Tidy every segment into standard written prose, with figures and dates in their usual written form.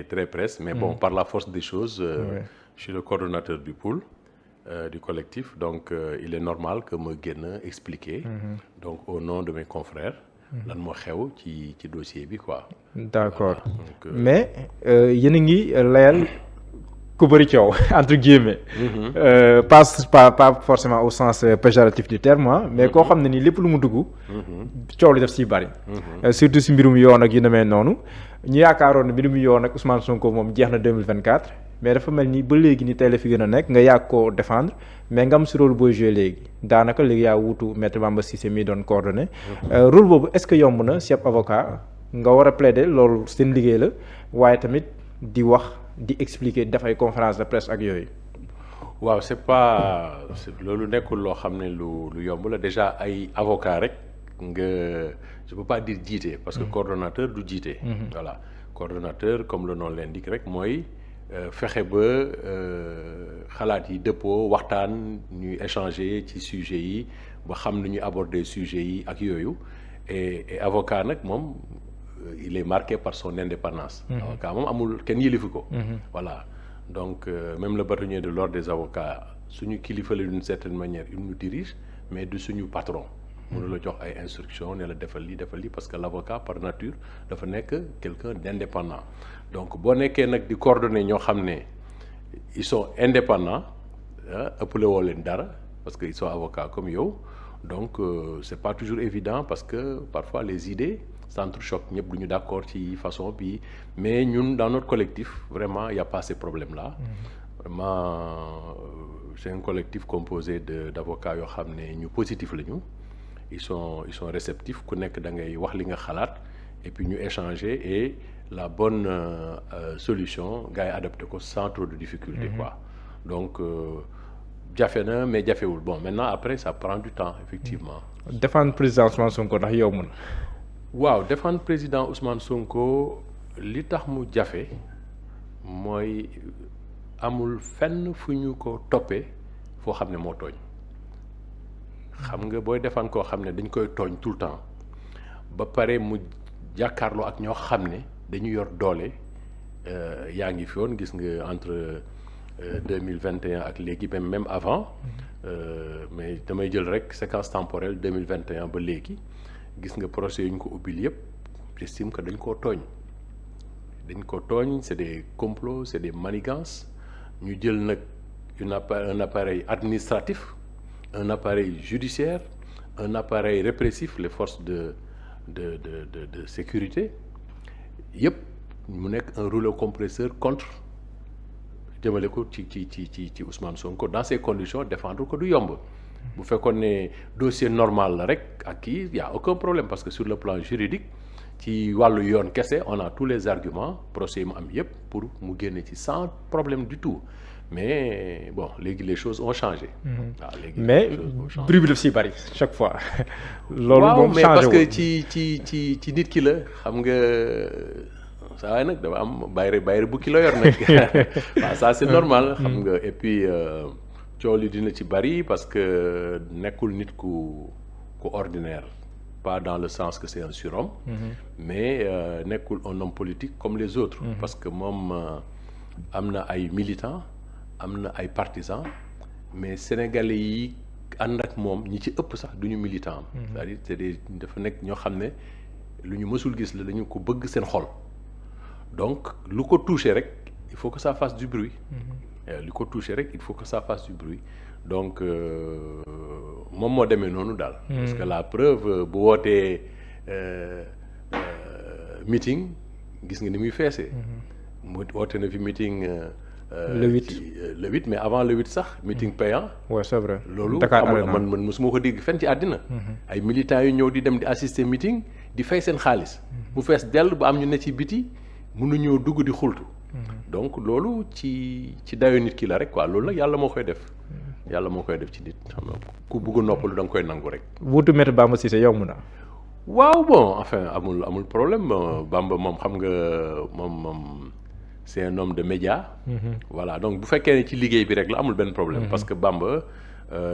très presse, mais bon, par la force des choses, je suis le coordonnateur du pool, du collectif, donc il est normal que ma génn expliquer, donc au nom de mes confrères, lan moo xew ci dossier bi quoi. D'accord. Voilà, donc, mais yéen a ngi layal ku bëri coow entre guillemets. Pas forcément au sens péjoratif du terme, mais koo xam ne nii lépp lu mu dugg. coow li def siy bari. Surtout si mbirum yoon ak yu demee noonu. ñu yaakaaroon ne mbirum yoon ak Ousmane Sonko moom jeex na 2024 mais dafa mel ni ba léegi ni tey la fi gën a nekk nga yàgg koo défendre mais nga am si rôle booy joué léegi daanaka léegi yaa wuutu maître Bamba Cissé mi doon coordonné. Rôle boobu est-ce que yomb na si ab avocat nga war a plaider loolu seen liggéey la waaye tamit di wax di expliquer def ay conférence de presse ak yooyu. waaw c'est pas loolu nekkul loo xam ne lu yomb la déjà ay avocat rek nga je peux pas dire jiite parce que coordonnateur du jiite. Voilà coordonnateur comme le nom l'indique rek mooy fexe ba xalaat yi dëppoo waxtaan ñuy échanger ci sujets yi ba xam nu ñuy aborder sujets yi ak yooyu et avocat nag moom il est marqué par son indépendance. Avocat moom amul kenn yëlifu ko. Voilà donc même le bâtonnier de l'ordre des avocats suñu kilifa la d'une certaine manière il nous dirige mais du suñu patron. mënu la jox ay instructions ne la defal lii parce que l'avocat par nature dafa nekk quelqu'un d'indépendant donc boo nekkee nag di coordonner ñoo xam ne ils sont indépendants ëppale woo leen dara parce que ils sont avocats comme yow donc c'est pas toujours évident parce que parfois les idées s'entrechoquent ñëpp du ñu d'accord ci façon bi mais ñun dans notre collectif vraiment il y a pas ces problèmes là vraiment c'est un collectif composé d'avocats yoo xam ne ñu positif lañu. Ils sont réceptifs ku nekk da ngay wax li nga xalaat et puis ñu échanger et la bonne solution gars yi adopté ko sans trop de difficulté quoi donc jafe na mais jafewul bon maintenant après ça prend du temps effectivement. Défendre président Ousmane Sonko ndax yomb na. waaw défendre président Ousmane Sonko li tax mu jafe mooy amul fenn fu ñu ko toppee foo xam ne moo tooñ. xam nga booy defaan koo xam ne dañ koy tooñ tout le temps ba pare mu jàkkaarloo ak ñoo xam ne dañu yor doole yaa ngi fi woon gis nga entre 2021 ak léegi même avant mais damay jël rek séquence temporelle 2021 ba léegi gis nga procès yu ñu ko ubbil yépp j'estime que dañ koo tooñ c'est des complots c'est des manigances ñu jël nag un appareil administratif un appareil judiciaire un appareil répressif les forces de sécurité yëpp mu nekk un rouleau compresseur contre jëmale ko ci Ousmane Sonko dans ces conditions défendre ko du yomb bu fekkoon ne dossier normal la rek ak kii y a aucun problème parce que sur le plan juridique ci wàllu yoon kese on a tous les arguments procès yi mu am yëpp pour mu génne ci sans problème du tout mais bon léegi les choses ont changé. waaw léegi mais bruit bi daf si bari chaque fois. loolu moom mais parce que ci nit ki la xam nga saa waay nag dafa am bayre bu ki la yor nag waaw ça c'est normal. xam nga et puis coow li dina ci bari parce que nekkul nit ku ordinaire pas dans le sens que c'est un surhomme. Mais nekkul un homme politique comme les autres. Parce que moom am na ay militants. am na ay partisans mais sénégalais yi ànd ak moom ñi ci ëpp sax duñu militant c'est-à-dire c'est des dafa nekk ñoo xam ne lu ñu mësul gis la dañu ko bëgg seen xol donc lu ko touché rek il faut que ça fasse du bruit lu ko touché rek il faut que ça fasse du bruit donc moom moo demee noonu daal parce que la preuve bu wootee meeting gis nga ni muy feesee mu woote na fi meeting le 8 mais avant le 8 sax meeting payant. Ouais, c'est vrai. loolu man mosuma ko dégg fenn ci àddina. ay militants yu ñëw di dem di assister meeting di fay seen xaalis. mu fees dell ba am ñu ne ci biti mënuñoo dugg di xultu. donc loolu ci dayo nit ki la rek quoi loolu nag yàlla moo koy def. yàlla moo koy def ci nit xam nga ku bugg noppalu da nga koy nangu rek. wuutu Maître Bamba Cissé yomb na. waaw bon enfin amul problème Bamba moom xam nga moom. C'est un homme de médias. Voilà donc bu fekkee ne ci liggéey bi rek la amul benn problème. Parce que Bamba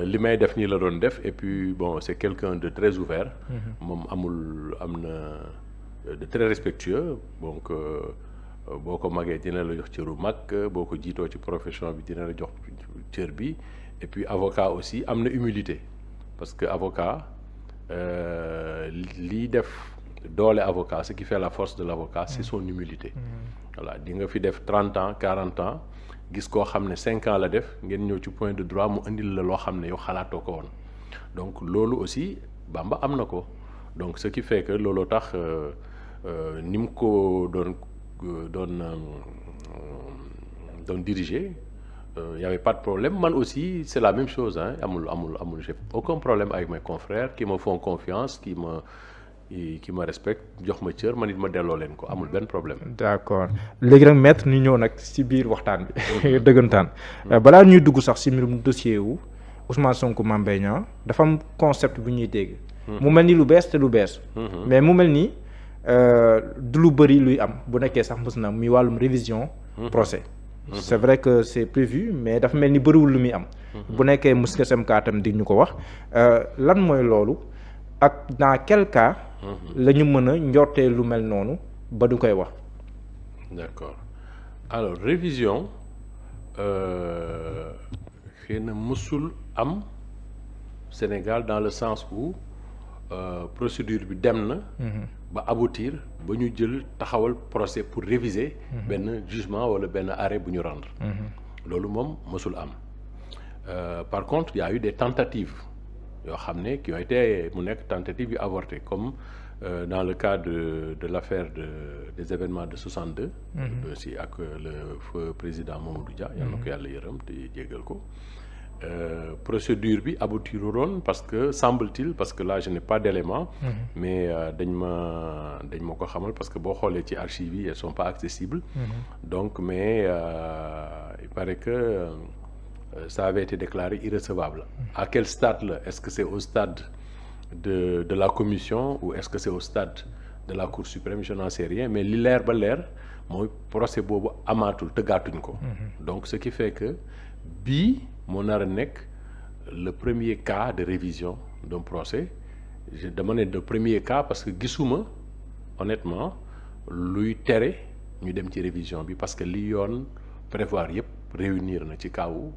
li may def nii la doon def et puis bon c'est quelqu'un de très ouvert. moom am na de très respectueux donc boo ko magee dina la jox cëru mag, boo ko jiitoo ci profession bi dina la jox cër bi. Et puis avocat aussi am na humilité parce que avocat lii def doole avocat, ce qui fait la force de l'avocat, c'est son humilité. Voilà, di nga fi def 30 ans 40 ans gis koo xam ne 5 ans la def ngeen ñëw ci point de droit mu indil la loo xam ne yow xalaatoo ko woon. Donc loolu aussi Bamba am na ko. Donc ce qui fait que looloo tax ni mu ko doon diriger, y avait pas de problème. Man aussi c'est la même chose, hein. amul j'ai aucun problème avec mes confrères qui me font confiance, qui me respectent, jox ma cër man it ma delloo leen ko, amul benn problème. D'accord léegi nag maître ñu ñëw nag ci biir waxtaan bi dëggantaan balaa ñuy dugg sax ci mbirum dossier wu Ousmane Sonko Mame Mbaye Niang dafa am concept bu ñuy dégg. mu mel ni lu bees te lu bees. mais mu mel ni du lu bëri luy am bu nekkee sax mës na muy wàllum révision procès. C'est vrai que c'est prévu mais dafa mel ni bëriwul lu muy am. bu nekkee mës nga SMK tam di ñu ko wax lan mooy loolu ak dans quel cas. la ñu mën a njortee lu mel noonu ba du koy wax. D'accord alors révision xëy na mësul am Sénégal dans le sens où procédure bi dem na. ba aboutir ba ñu jël taxawal procès pour réviser. benn jugement wala benn arrêt bu ñu rendre. loolu moom mësul am par contre il y a eu des tentatives yoo xam ne qui ont été mu nekk tentatives yu avortées comme dans le cas de l'affaire des événements de 62. aussi ak le feu président Mamadou Dia. yal na ko yàlla yërëm te jéggal ko. Procédure bi aboutiroon parce que semble-t-il parce que là je n'ai pas d'éléments. mais dañ ma ko xamal parce que boo xoolee ci archives yi elles sont pas accessibles. donc mais il paraît que ça avait été déclaré irrecevable. À quel stade là? Est-ce que c'est au stade de la commission ou est-ce que c'est au stade de la Cour suprême? Je n'en sais rien mais li leer ba leer mooy procès boobu amaatul tëggaatuñ ko. donc ce qui fait que bii moo nar a nekk le premier cas de révision d'un procès. Je demande le premier cas parce que gisuma honnêtement luy tere ñu dem ci révision bi parce que li yoon prévoir yépp réunir na ci kawu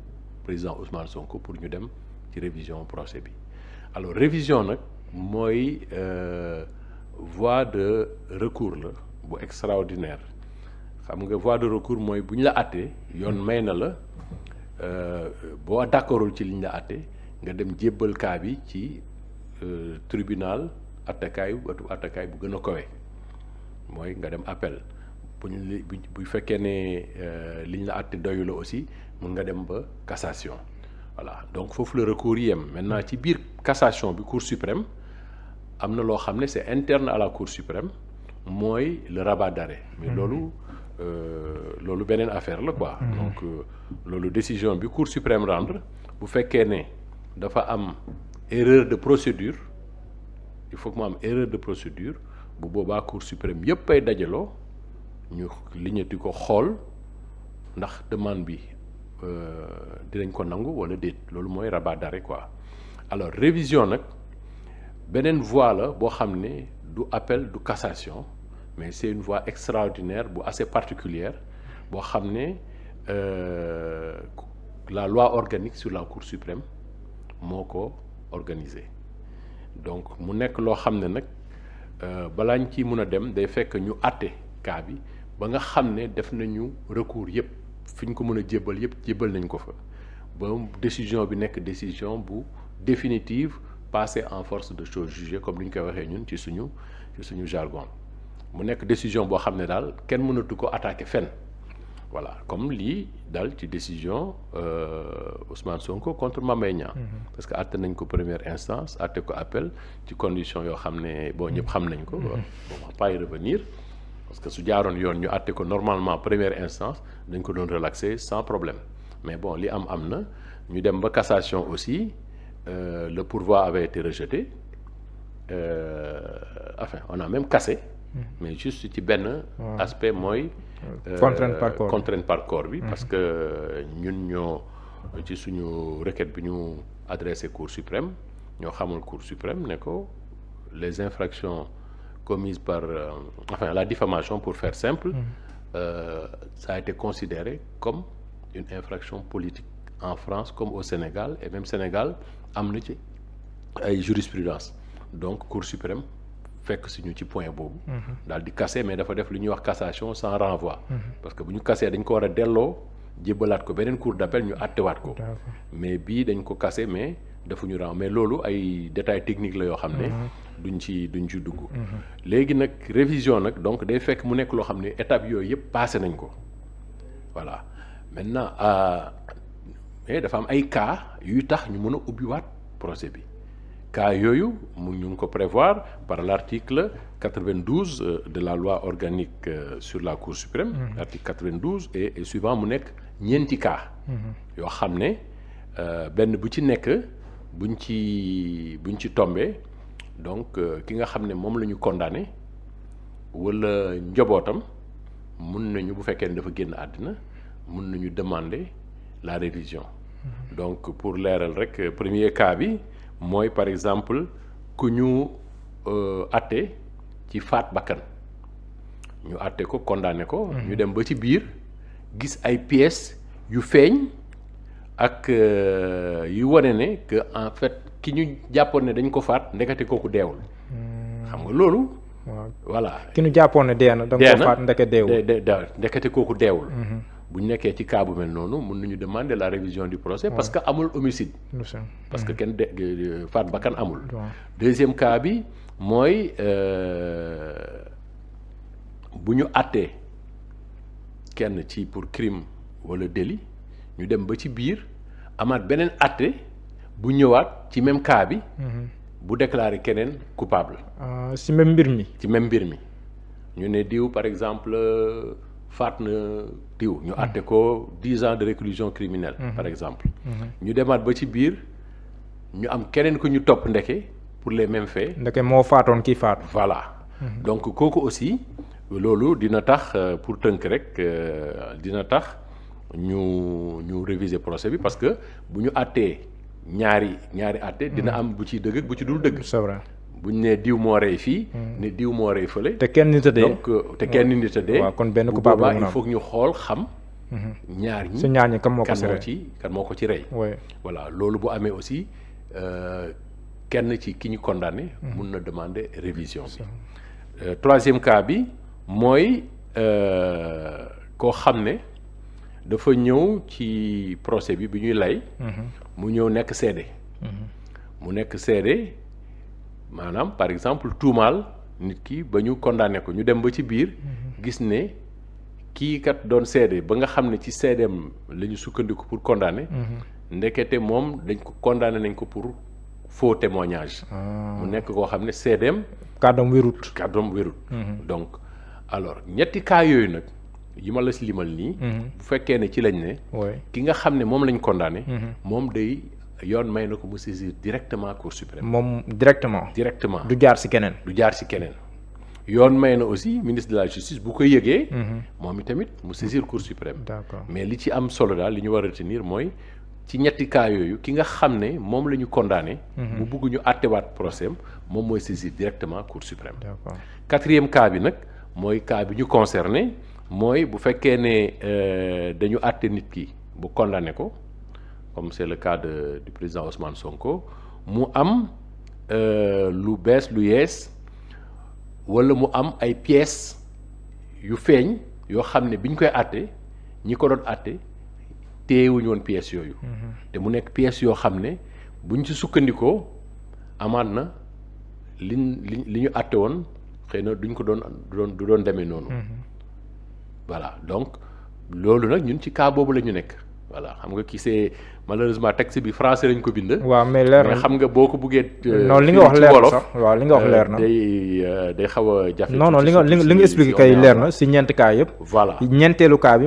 président Ousmane Sonko pour ñu dem ci révision procès bi. Alors révision nag mooy voie de recours la bu extraordinaire xam nga voie de recours mooy bu ñu la àttee yoon may na la boo d'accordul ci li ñu la àtte nga dem jébbal cas bi ci tribunal attakaay bu gën a kawe mooy nga dem appel bu fekkee ne li ñu la àtte doyu la aussi mun nga dem ba cassation. Voilà donc foofu le recours yi yem maintenant ci biir cassation bi Cour suprême am na loo xam ne c'est interne à la Cour suprême mooy le rabat d'arrêt mais loolu beneen affaire la quoi. donc loolu décision bi Cour suprême rendre bu fekkee ne dafa am erreur de procédure il faut que mu am erreur de procédure bu boobaa Cour suprême yépp ay dajaloo ñu liñati ko xool ndax demande bi dinañ ko nangu wala déet loolu mooy rabat d'arrêt quoi. Alors révision nag beneen voie la boo xam ne du appel du cassation mais c'est une voie extraordinaire bu assez particulière boo xam ne la loi organique sur la Cour suprême moo ko organisé donc mu nekk loo xam ne nag balaa ñu ciy mun a dem day fekk ñu àtte cas bi ba nga xam ne def nañu recours yépp fi ñu ko mën a jébbal yépp jébbal nañ ko fa ba décision bi nekk décision bu définitive passée en force de chose jugée comme ni ñu koy waxee ñun ci suñu jargon mu nekk décision boo xam ne daal kenn mënatu ko attaquer fenn voilà comme lii daal ci décision Ousmane Sonko contre Mame Mbaye Niang parce que àtte nañ ko première instance àtte ko appel ci condition yoo xam ne bon ñëpp xam nañ ko bon on va pas y revenir parce que su jaaroon yoon ñu àtte ko normalement première instance dañ ko doon relaxer sans problème mais bon li am na ñu dem ba cassation aussi le pourvoi avait été rejeté enfin on a même cassé mais juste ci benn aspect mooy contrainte par corps bi parce que ñun ñoo ci suñu requête bi ñu adressé Cour suprême ñoo xamul Cour suprême ne ko les infractions commises par enfin la diffamation pour faire simple ça a été considéré comme une infraction politique en France comme au Sénégal et même Sénégal am na ci ay jurisprudence donc Cour suprême fekk si ñu ci point boobu. daal di casser mais dafa def lu ñuy wax cassation sans renvoi. parce que bu ñu casser dañ ko war a delloo jébbalaat ko beneen cour d'appel ñu àttewaat ko. mais bii dañ ko casser mais defuñu renvoi mais loolu ay détails techniques la yoo xam ne. duñ ci dugg. léegi nag révision nag donc day fekk mu nekk loo xam ne étape yooyu yëpp passé nañ ko voilà maintenant mais dafa am ay cas yuy tax ñu mën a ubbiwaat procès bi. cas yooyu ñu ngi ko prévoir par l'article 92 de la loi organique sur la Cour suprême. Article 92 et suivant mu nekk ñeenti cas. yoo xam ne benn bu ci nekk buñ ci tombé donc ki nga xam ne moom la ñu condamné wala njabootam mun nañu bu fekkee ne dafa génn àddina mun nañu demander la révision. donc pour leeral rek premier cas bi. mooy par exemple ku ñu àtte ci faat bakkan ñu àtte ko condamné ko. ñu dem ba ci biir gis ay pièces yu feeñ ak yu wane ne que en fait ki ñu jàppoon ne dañ ko faat ndekete kooku deewul. xam nga loolu. waaw voilà ki ñu jàppoon ne dee na da nga ko faat ndeke deewul. ndekete kooku deewul. bu ñu nekkee ci cas bu mel noonu mën nañu demander la révision du procès. parce que amul homicide. parce que kenn faat bakkan amul. deuxième cas bi mooy bu ñu àttee kenn ci pour crime walla délit ñu dem ba ci biir amaat beneen àtte bu ñëwaat ci même cas bi. bu déclarer keneen coupable. ci même mbir mi. ci même mbir mi ñu ne diw par exemple. faat na diw ñu àtte ko 10 ans de réclusion criminelle par exemple ñu demaat ba ci biir ñu am keneen ku ñu topp ndeke pour les mêmes faits ndeke moo faatoon kii faat voilà donc kooku aussi loolu dina tax pour tënk rek dina tax ñu réviser procès bi parce que bu ñu àttee ñaari àtte dina am bu ci dëgg ak bu ci dul dëgg. c'est vrai bu ñu nee diw moo rey fii. ne diw moo rey fële. te kenn nit a dee donc te kenn nit a dee. waaw kon benn coupable il faut que ñu xool xam. ñaar ñi su ñaar ñi kan moo ko ci rey. voilà loolu bu amee aussi kenn ci ki ñu condamné. mun na demander révision bi. troisième cas bi mooy koo xam ne dafa ñëw ci procès bi ñuy lay. mu ñëw nekk seede. mu nekk seede. maanaam par exemple tuumaal nit ki ba ñu condamné ko ñu dem ba ci biir gis ne kii kat doon seede ba nga xam ne ci seedeem la ñu sukkandiku pour condamner. ndekete moom dañ ko condamné nañ ko pour faux témoignage. mu nekk koo xam ne seedeem. kàddoom wérut. donc alors ñetti cas yooyu nag yi ma la si limal nii. bu fekkee ne ci lañ ne. ki nga xam ne moom lañ condamné. moom day. yoon may na ko mu saisir directement Cour suprême. moom directement. du jaar ci keneen. yoon may na aussi ministre de la justice bu ko yëgee. moom itamit mu saisir Cour suprême. d'accord mais li ci am solo daal li ñu war a retenir mooy ci ñetti cas yooyu ki nga xam ne moom la ñu condamné. mu bugg ñu àttewaat procès moom mooy saisir directement Cour suprême. d'accord quatrième cas bi nag mooy cas bi ñu concerné mooy bu fekkee ne dañu àtte nit ki bu condamné ko. comme c'est le cas du président Ousmane Sonko mu am lu bees lu yees walla mu am ay pièces yu feeñ yoo xam ne bi ñu koy àtte ñi ko doon àtte téyewuñu woon pièces yooyu. te mu nekk pièces yoo xam ne buñ ci sukkandikoo amaat na li ñu àtte woon xëy na duñ ko du doon demee noonu. voilà donc loolu nag ñun ci cas boobu la ñu nekk. voilà xam nga ki c'est malheureusement texte bi français lañ ko bind. waaw mais leer na xam nga boo ko buggee. non li nga wax leer na sax waaw li nga wax leer na. day xaw a jafe. non li nga expliqué kay leer na si ñeenti cas yëpp. voilà ñeenteelu cas bi.